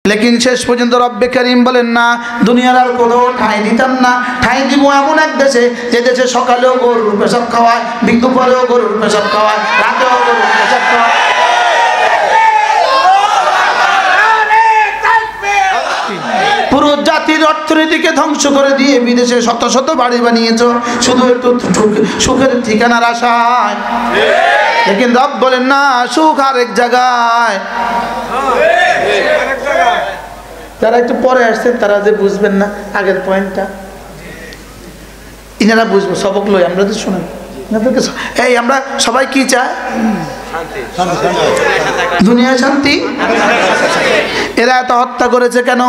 লেকিন শেষ পর্যন্ত রব্বে কারীম বলেন না, দুনিয়ার আর কোনো ঠাঁই দিতাম না, ঠাঁই দিব এমন এক দেশে যে দেশে সকালেও গরুর পেশাব খাওয়ায়, দুপুরেও গরুর পেশাব খাওয়ায়, রাতেও গরুর পেশাব খাওয়ায়। পুরো জাতির অর্থনীতিকে ধ্বংস করে দিয়ে বিদেশে শত শত বাড়ি বানিয়েছ শুধু একটু সুখের ঠিকানার আশায়। লেকিন রব বলেন না, সুখ আরেক জায়গায়। যারা একটু পরে আসছেন তারা যে বুঝবেন না আগের পয়েন্টটা, ইনারা বুঝবো, সবক লই আমরা তো শুনেন। এই আমরা সবাই কি চাই? দুনিয়ায় শান্তি। এরা এত হত্যা করেছে কেন?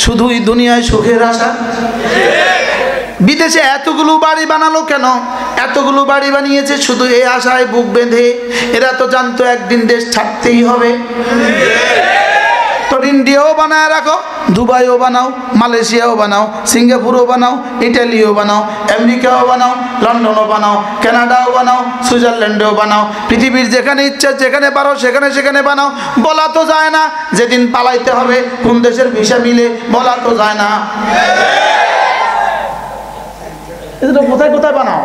শুধুই দুনিয়ায় সুখের আশা। বিদেশে এতগুলো বাড়ি বানালো কেন? এতগুলো বাড়ি বানিয়েছে শুধু এই আশায় বুক বেঁধে। এরা তো জানতো একদিন দেশ ছাড়তেই হবে। তো ইন্ডিয়াও বানায় রাখো, দুবাইও বানাও, মালয়েশিয়াও বানাও, সিঙ্গাপুরও বানাও, ইটালিও বানাও, আমেরিকাও বানাও, লন্ডনও বানাও, কানাডাও বানাও, সুইজারল্যান্ডেও বানাও, পৃথিবীর যেখানে ইচ্ছা যেখানে পারো সেখানে বানাও। বলা তো যায় না যেদিন পালাইতে হবে কোন দেশের ভিসা মিলে, বলা তো যায় না। কোথায় কোথায় বানাও।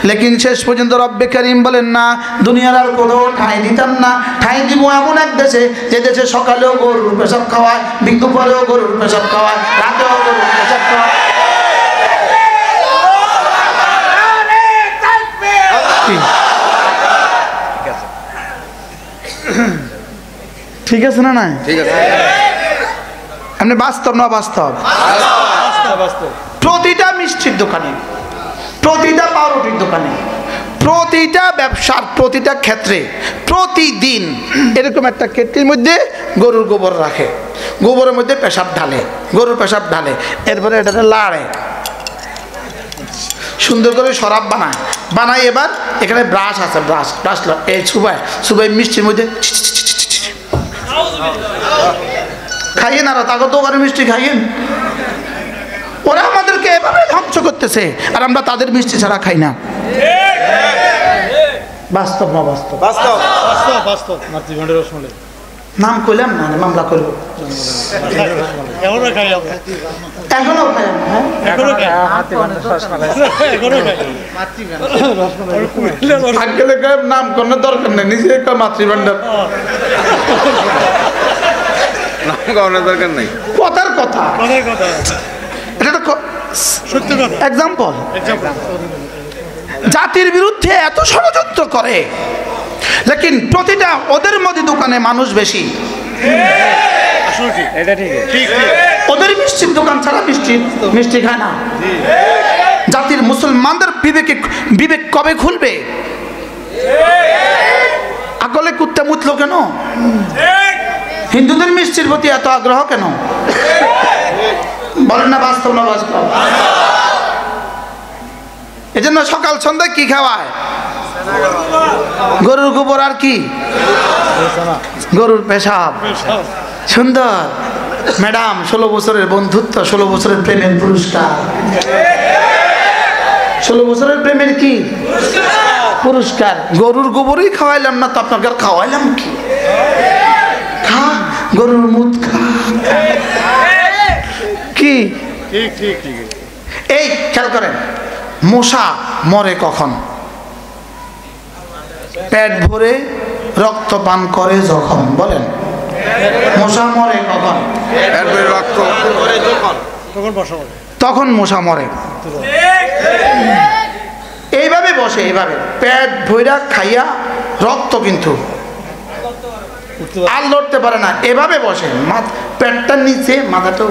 লেকিন শেষ পর্যন্ত রব্বে কারীম বলেন না, দুনিয়ার আর কোনো ঠাঁই দিতাম না, ঠাঁই দিব এমন এক দেশে যে দেশে সকালেও গরুর পেশাব খাওয়ায়, দুপুরেও গরুর পেশাব খাওয়ায়, রাতেও গরুর পেশাব খাওয়ায়। ঠিক আছে না? নাই ঠিক আছে। আপনি বাস্তব না বাস্তব? প্রতিটা মিষ্টির দোকানে, প্রতিটা পাউরুটির দোকানে, প্রতিটা ব্যবসার প্রতিটা ক্ষেত্রে প্রতিদিন এরকম একটা কেটলির মধ্যে গরুর গোবর রাখে, গোবরের মধ্যে পেশাব ঢালে, গরুর পেশাব ঢালে, এরপরে এটাতে লাড়ে, সুন্দর করে শরাব বানায়। এবার এখানে ব্রাশ আছে, ব্রাশ এই সুবাই মিষ্টির মধ্যে খাইয়েন। আর তাকে দোকানে মিষ্টি খাইয়েন। ওরা আমাদেরকে এভাবে ধ্বংস করতেছে আর আমরা তাদের মিষ্টি ছাড়া খাই না। বাস্তব না বাস্তব? বাস্তব। নাম কইলাম না, মামলা করব। এখনো খাই নাম কোনো দরকার নেই, নিজে মাতৃভান্ডার নাম করার দরকার নেই। কথার কথা এটা তো সত্য কথা। এক্সাম্পল, জাতির বিরুদ্ধে এত ষড়যন্ত্র করে, লেকিন প্রতিটা ওদের মধ্যে দোকানে মানুষ বেশি। ওদের মিষ্টির দোকান ছাড়া মিষ্টি খায় না। জাতির মুসলমানদের বিবেক কবে খুলবে? আকলে কুত্তে মুতলো কেন? হিন্দুদের মিষ্টির প্রতি এত আগ্রহ কেন? বলেন না বাস্তব না বাস্তব? এজন্য সকাল সন্ধ্যায় কি খাওয়ায়? গরুর গোবর আর কি? গরুর পেশাব। সুন্দর ম্যাডাম, 16 বছরের বন্ধুত্ব, 16 বছরের প্রেমের পুরস্কার। 16 বছরের প্রেমের কি পুরস্কার? গরুর গোবরই খাওয়াইলাম না তো আপনাকে আর খাওয়াইলাম কি? খা, গরুর মুদ খা। কি এই খেয়াল করেন, মশা মরে কখন? পেট ভরে রক্ত পান করে যখন। বলেন, মশা মরে কখন? তখন মশা মরে। এইভাবে বসে, এইভাবে পেট ভৈরা খাইয়া রক্ত কিন্তু আর লড়তে পারে না, এভাবে বসে, পেটটার নিচে মাথাটা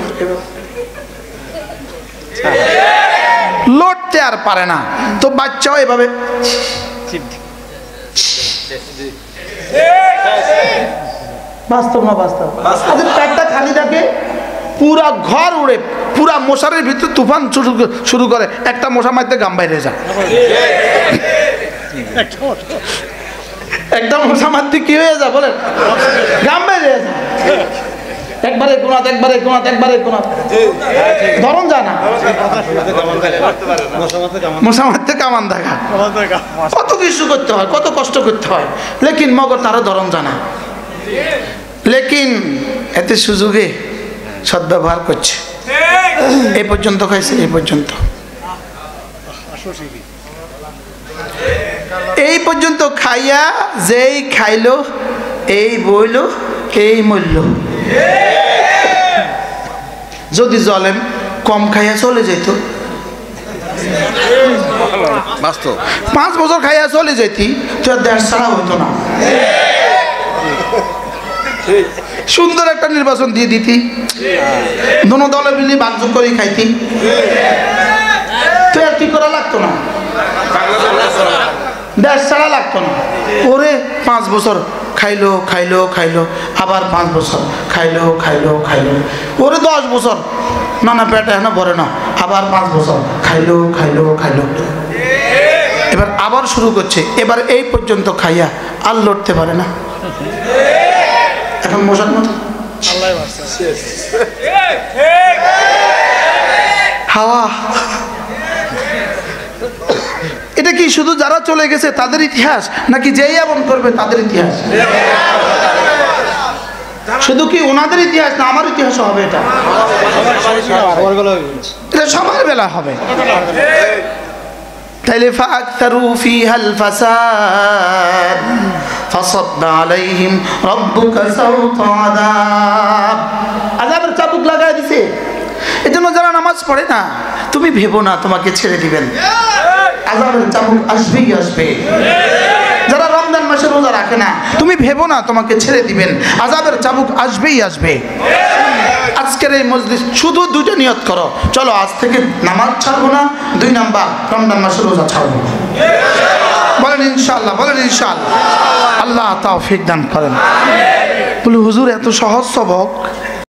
লড়তে আর পারে না। তো বাচ্চাও এভাবে বাস্তব না বাস্তব? পেটটা খালি থাকে, পুরা ঘর উড়ে, পুরা মশারের ভিতরে তুফান শুরু করে, একটা মশা মারতে গাম বাইরে যায়। একটা মশা মারতে কি হয়ে যায় বলেন? গাম বাইরে যায়। একবারে কোনাত, একবারে কোনাত, একবারে কোনাত, ধরন যায় না। মশা মারতে কামান দেখা, কত কিছু করতে হয়, কত কষ্ট করতে হয়, লেকিন মগর তারা ধরন জানা। লেকিন এতে সুযোগে সদ্ব্যবহার করছে। এই পর্যন্ত খাইছে, এই পর্যন্ত, এই পর্যন্ত খাইয়া যেই খাইলো এই বইল এই মূল্য। যদি জলেম কম খাইয়া চলে যেত, 5 বছর খাইয়া চলে যেতি, তো দেশ ছাড়া হইতো না। সুন্দর একটা নির্বাচন দিয়ে দিতি, দোনো দলে মিলে ভাগযোগ করে খাইতি, তো আর কি করা লাগতো না, দেশ ছাড়া লাগতো না। ওরে 5 বছর খাইলো খাইলো খাইলো, আবার 5 বছর খাইলো খাইলো খাইলো, ওরে 10 বছর না না পেটে এখনো ভরে না, আবার 5 বছর খাইলো খাইলো খাইলো, এবার আবার শুরু করছে। এবার এই পর্যন্ত খাইয়া আর লড়তে পারে না, এখন মশার মতো হাওয়া। এটা কি শুধু যারা চলে গেছে তাদের ইতিহাস, নাকি যেই এমন করবে তাদের ইতিহাস? শুধু কি ওনাদের ইতিহাস না, আমার ইতিহাস হবে? এটা সবার বেলা হবে। তাইলে ফাকতারু ফিহাল ফাসাদ ফাসাব্বা আলাইহিম রাব্বুকা সাওতা আযাব, আযাবের চাবুক লাগায় দিছে। এজন্য যারা নামাজ পড়ে না, তুমি ভেবো না তোমাকে ছেড়ে দিবেন, আযাবের চাবুক আসবেই আসবে। যারা রমজান মাসে রোজা রাখে না, তুমি ভেবো না তোমাকে ছেড়ে দিবেন, আযাবের চাবুক আসবেই আসবে। আজকের এই মজলিস শুধু 2টা নিয়ত করো, চলো আজ থেকে নামাজ ছাড়বো না, 2 নাম্বার রমজান মাসে রোজা ছাড়বো। বলেন ইনশাআল্লাহ, বলেন ইনশাআল্লাহ। আল্লাহ তৌফিক দান করেন। বলে হুজুর এত সহজ সবক,